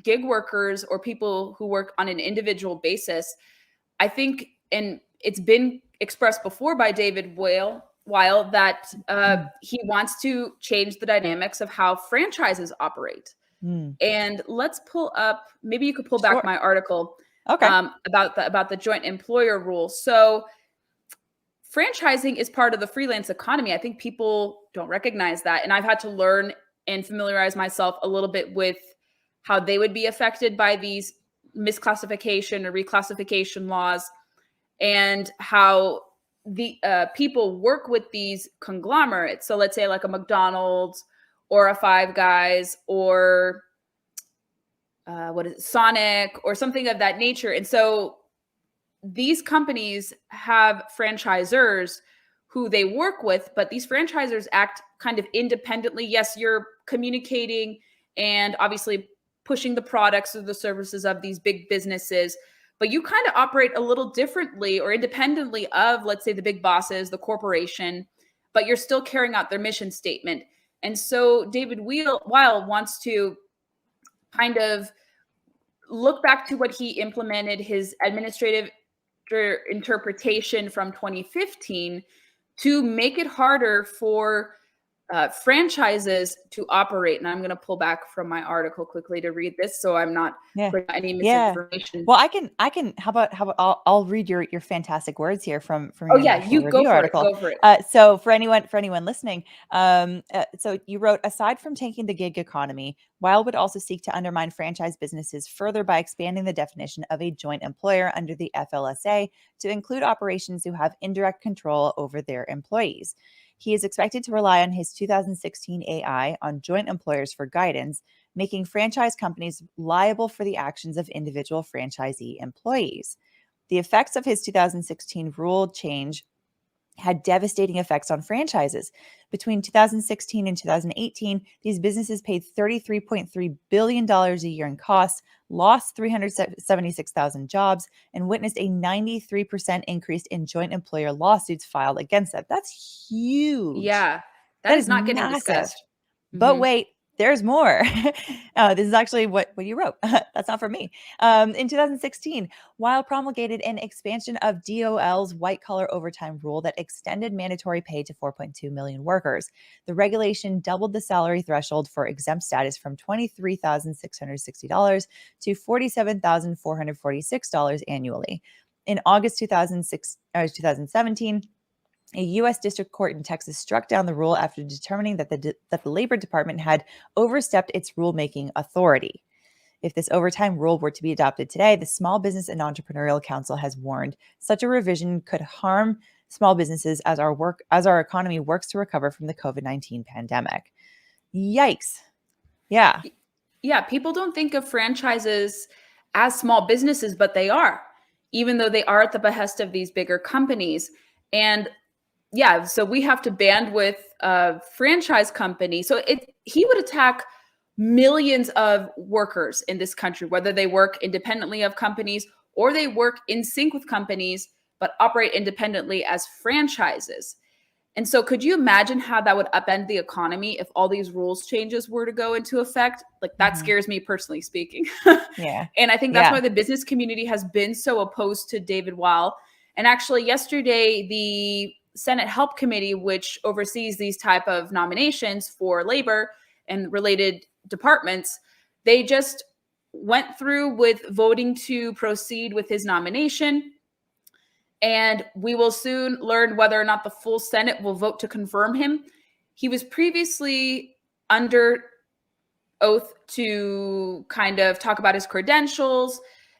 Gig workers or people who work on an individual basis, I think, and it's been expressed before by David Weil that he wants to change the dynamics of how franchises operate. Mm. And let's pull up, maybe you could pull back my article Okay. About the joint employer rule. So franchising is part of the freelance economy. I think people don't recognize that. And I've had to learn and familiarize myself a little bit with how they would be affected by these misclassification or reclassification laws, and how the people work with these conglomerates. So let's say like a McDonald's or a Five Guys or Sonic or something of that nature. And so these companies have franchisors who they work with, but these franchisors act kind of independently. Yes, you're communicating and obviously pushing the products or the services of these big businesses, but you kind of operate a little differently or independently of, let's say, the big bosses, the corporation, but you're still carrying out their mission statement. And so David Weil wants to kind of look back to what he implemented, his administrative interpretation from 2015, to make it harder for franchises to operate. And I'm going to pull back from my article quickly to read this, so I'm not putting any misinformation. Well, I can. How about I'll read your fantastic words here from Oh your yeah, you go for article. it. Go for it. So for anyone listening, so you wrote, aside from tanking the gig economy, Weil would also seek to undermine franchise businesses further by expanding the definition of a joint employer under the FLSA to include operations who have indirect control over their employees. He is expected to rely on his 2016 AI on joint employers for guidance, making franchise companies liable for the actions of individual franchisee employees. The effects of his 2016 rule change had devastating effects on franchises. Between 2016 and 2018, these businesses paid $33.3 billion a year in costs, lost 376,000 jobs, and witnessed a 93% increase in joint employer lawsuits filed against them. That's huge. Yeah, that is not getting massive. discussed. But wait, there's more. This is actually what you wrote. That's not from me. In 2016, Weil promulgated an expansion of DOL's white-collar overtime rule that extended mandatory pay to 4.2 million workers. The regulation doubled the salary threshold for exempt status from $23,660 to $47,446 annually. In August 2017, a U.S. district court in Texas struck down the rule after determining that the Labor Department had overstepped its rulemaking authority. If this overtime rule were to be adopted today, the Small Business and Entrepreneurial Council has warned such a revision could harm small businesses as our economy works to recover from the COVID-19 pandemic. Yikes. Yeah. Yeah, people don't think of franchises as small businesses, but they are, even though they are at the behest of these bigger companies. And yeah, so we have to bandwidth a franchise company. So he would attack millions of workers in this country, whether they work independently of companies or they work in sync with companies, but operate independently as franchises. And so could you imagine how that would upend the economy if all these rules changes were to go into effect? Like that scares me personally speaking. Yeah. And I think that's why the business community has been so opposed to David Weil. And actually yesterday, the Senate Help Committee, which oversees these type of nominations for labor and related departments, they just went through with voting to proceed with his nomination. And we will soon learn whether or not the full Senate will vote to confirm him. He was previously under oath to kind of talk about his credentials,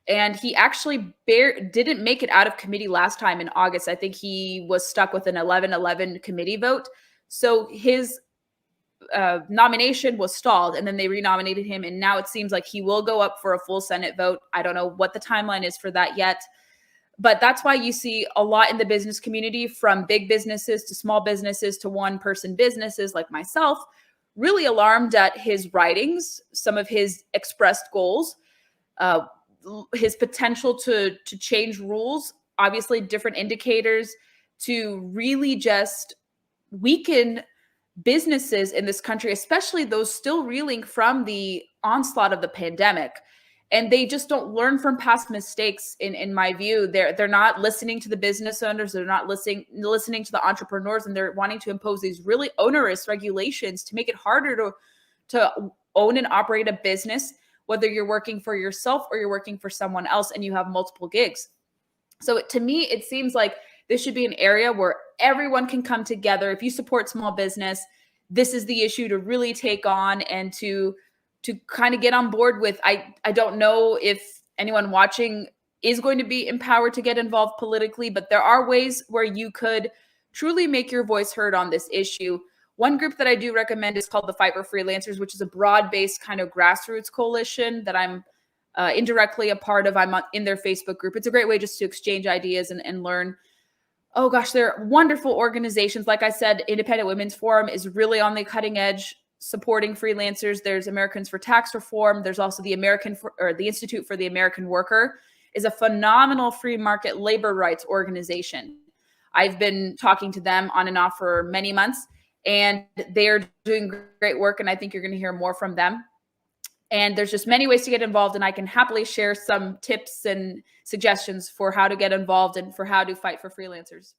and he actually didn't make it out of committee last time in August. I think he was stuck with an 11-11 committee vote. So his nomination was stalled, and then they renominated him. And now it seems like he will go up for a full Senate vote. I don't know what the timeline is for that yet. But that's why you see a lot in the business community, from big businesses to small businesses to one-person businesses like myself, really alarmed at his writings, some of his expressed goals, his potential to change rules, obviously different indicators to really just weaken businesses in this country, especially those still reeling from the onslaught of the pandemic. And they just don't learn from past mistakes. In my view, they're not listening to the business owners. They're not listening to the entrepreneurs, and they're wanting to impose these really onerous regulations to make it harder to own and operate a business, whether you're working for yourself or you're working for someone else and you have multiple gigs. So to me, it seems like this should be an area where everyone can come together. If you support small business, this is the issue to really take on and to kind of get on board with. I don't know if anyone watching is going to be empowered to get involved politically, but there are ways where you could truly make your voice heard on this issue. One group that I do recommend is called the Fight for Freelancers, which is a broad-based kind of grassroots coalition that I'm indirectly a part of. I'm in their Facebook group. It's a great way just to exchange ideas and learn. Oh gosh, they're wonderful organizations. Like I said, Independent Women's Forum is really on the cutting edge supporting freelancers. There's Americans for Tax Reform. There's also the the Institute for the American Worker is a phenomenal free market labor rights organization. I've been talking to them on and off for many months, and they're doing great work. And I think you're going to hear more from them. And there's just many ways to get involved, and I can happily share some tips and suggestions for how to get involved and for how to fight for freelancers.